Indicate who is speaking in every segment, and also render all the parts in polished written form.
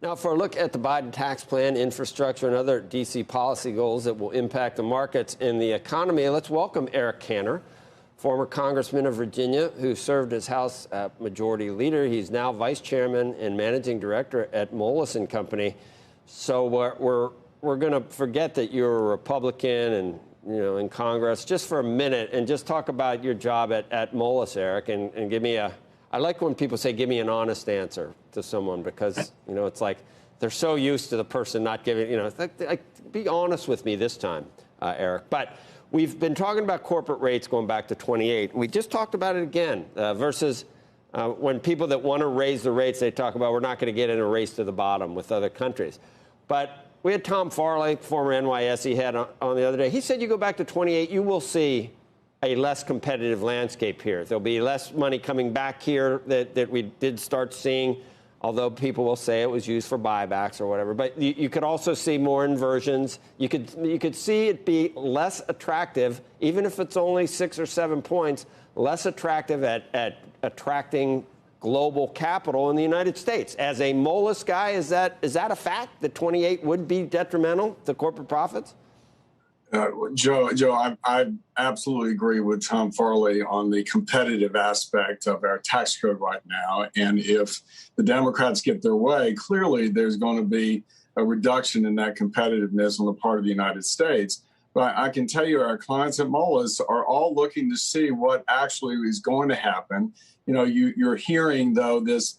Speaker 1: Now, for a look at the Biden tax plan, infrastructure, and other D.C. policy goals that will impact the markets and the economy, let's welcome Eric Cantor, former congressman of Virginia who served as House Majority Leader. He's now vice chairman and managing director at Moelis Company. So we're going to forget that you're a Republican and in Congress just for a minute and just talk about your job at Moelis, Eric, and give me I like when people say, give me an honest answer to someone, because, it's like they're so used to the person not giving, it's like, be honest with me this time, Eric. But we've been talking about corporate rates going back to 28. We just talked about it again versus when people that want to raise the rates, they talk about we're not going to get in a race to the bottom with other countries. But we had Tom Farley, former NYSE head, on the other day. He said you go back to 28, you will see a less competitive landscape here. There'll be less money coming back here that we did start seeing, although people will say it was used for buybacks or whatever. But you could also see more inversions. You could see it be less attractive, even if it's only 6 or 7 points, less attractive at attracting global capital in the United States. As a Moelis guy, is that a fact that 28 would be detrimental to corporate profits?
Speaker 2: Joe, I absolutely agree with Tom Farley on the competitive aspect of our tax code right now. And if the Democrats get their way, clearly there's going to be a reduction in that competitiveness on the part of the United States. But I can tell you our clients at Moelis are all looking to see what actually is going to happen. You're hearing, though, this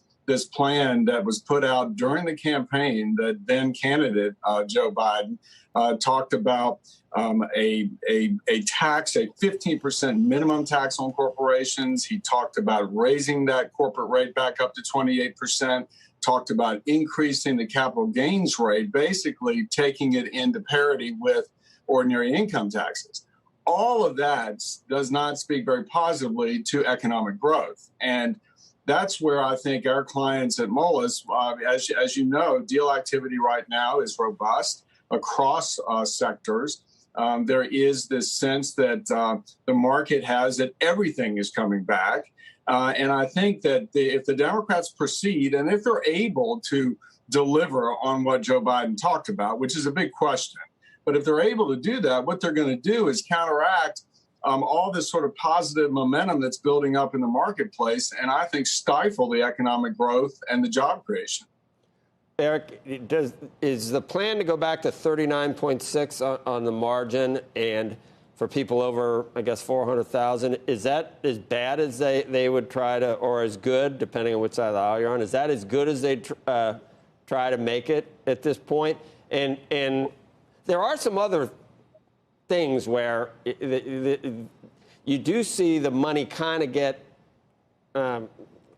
Speaker 2: plan that was put out during the campaign that then candidate Joe Biden talked about a tax, a 15% minimum tax on corporations. He talked about raising that corporate rate back up to 28%, talked about increasing the capital gains rate, basically taking it into parity with ordinary income taxes. All of that does not speak very positively to economic growth. And that's where I think our clients at Moelis, as you know, deal activity right now is robust across sectors. There is this sense that the market has that everything is coming back. And I think that if the Democrats proceed and if they're able to deliver on what Joe Biden talked about, which is a big question, but if they're able to do that, what they're going to do is counteract all this sort of positive momentum that's building up in the marketplace, and I think stifle the economic growth and the job creation.
Speaker 1: Eric, is the plan to go back to 39.6 on the margin, and for people over, I guess, 400,000, is that as bad as they would try to, or as good, depending on which side of the aisle you're on? Is that as good as they try to make it at this point? And there are some other things where you do see the money kind of get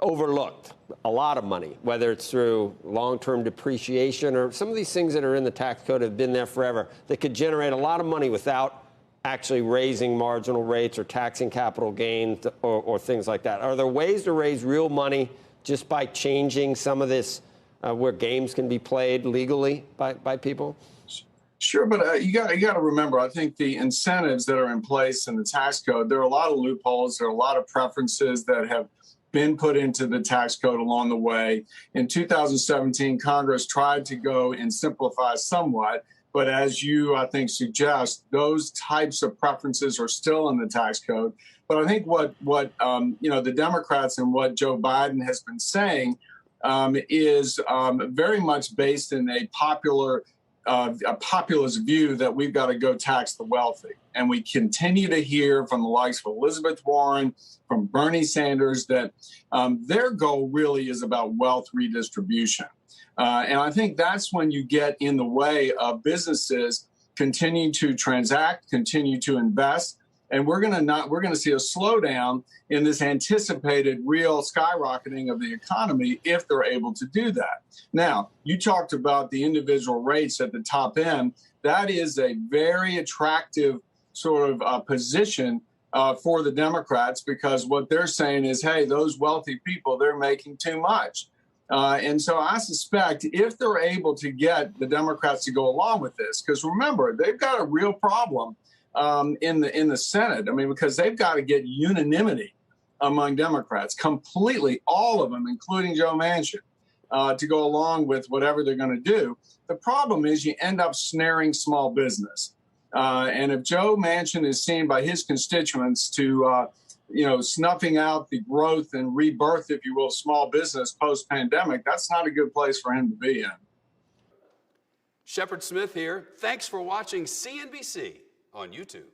Speaker 1: overlooked, a lot of money, whether it's through long-term depreciation or some of these things that are in the tax code have been there forever that could generate a lot of money without actually raising marginal rates or taxing capital gains or things like that. Are there ways to raise real money just by changing some of this where games can be played legally by people?
Speaker 2: Sure, but you got to remember, I think the incentives that are in place in the tax code, there are a lot of loopholes, there are a lot of preferences that have been put into the tax code along the way. In 2017, Congress tried to go and simplify somewhat, but as you, I think, suggest, those types of preferences are still in the tax code. But I think what the Democrats and what Joe Biden has been saying is very much based in a populist view that we've got to go tax the wealthy. And we continue to hear from the likes of Elizabeth Warren, from Bernie Sanders, that their goal really is about wealth redistribution. And I think that's when you get in the way of businesses continue to transact, continue to invest. And we're going to see a slowdown in this anticipated real skyrocketing of the economy if they're able to do that. Now, you talked about the individual rates at the top end. That is a very attractive sort of position for the Democrats, because what they're saying is, hey, those wealthy people, they're making too much. And so I suspect if they're able to get the Democrats to go along with this, because remember, they've got a real problem in the Senate. I mean, because they've got to get unanimity among Democrats, completely, all of them, including Joe Manchin. to go along with whatever they're going to do. The problem is you end up snaring small business. And if Joe Manchin is seen by his constituents to, snuffing out the growth and rebirth, if you will, small business post-pandemic, that's not a good place for him to be in.
Speaker 3: Shepard Smith here. Thanks for watching CNBC on YouTube.